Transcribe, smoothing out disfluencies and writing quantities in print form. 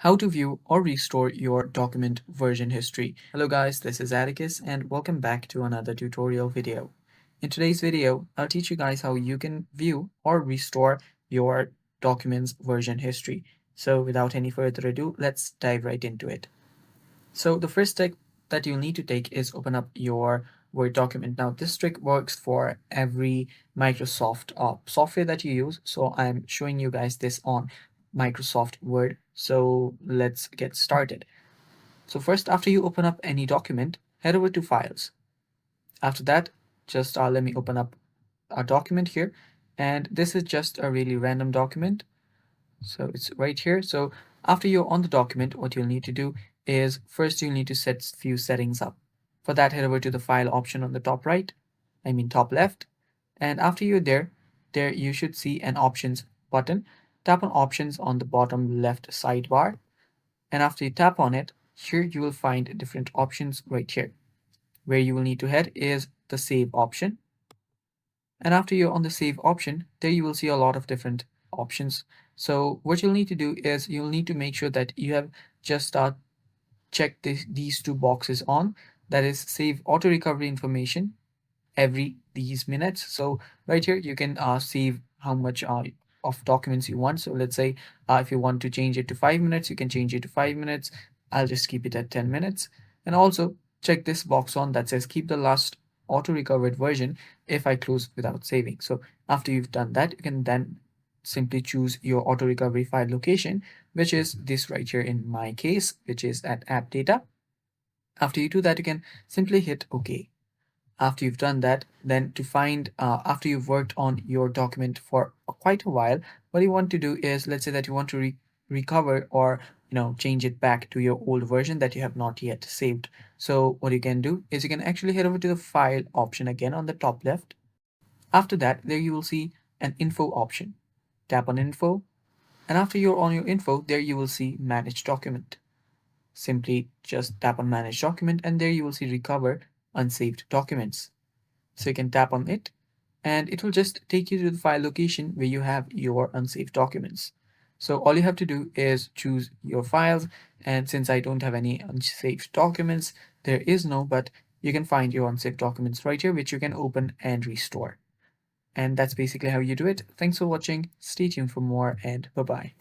How to view or restore your document version history. Hello guys, this is Atticus and welcome back to another tutorial video. In today's video, I'll teach you guys how you can view or restore your documents version history. So without any further ado, let's dive right into it. So the first step that you'll need to take is open up your Word document. Now this trick works for every Microsoft software that you use. So I'm showing you guys this on Microsoft Word. So let's get started. So first, after you open up any document, head over to Files. After that, just let me open up a document here. And this is just a really random document. So it's right here. So after you're on the document, what you'll need to do is first you'll need to set few settings up. For that, head over to the file option on the top right, top left. And after you're there you should see an options button. Tap on options on the bottom left sidebar. And after you tap on it, here you will find different options right here. Where you will need to head is the save option. And after you're on the save option, there you will see a lot of different options. So what you'll need to do is you'll need to make sure that you have just checked these two boxes on. That is save auto recovery information every these minutes. So right here you can save how much of documents you want. So let's say if you want to change it to 5 minutes, you can change it to 5 minutes. I'll just keep it at 10 minutes. And also check this box on that says keep the last auto recovered version if I close without saving. So after you've done that, you can then simply choose your auto recovery file location, which is this right here in my case, which is at app data. After you do that, you can simply hit OK. After you've done that, then to find after you've worked on your document for quite a while, what you want to do is, let's say that you want to recover or change it back to your old version that you have not yet saved. So what you can do is you can actually head over to the file option again on the top left. After that, there you will see an info option. Tap on info, and after you're on your info, there you will see manage document. Simply just tap on manage document, and there you will see recover unsaved documents. So you can tap on it and it will just take you to the file location where you have your unsaved documents. So all you have to do is choose your files, and since I don't have any unsaved documents, there is no, but you can find your unsaved documents right here, which you can open and restore. And that's basically how you do it. Thanks for watching. Stay tuned for more, and bye bye.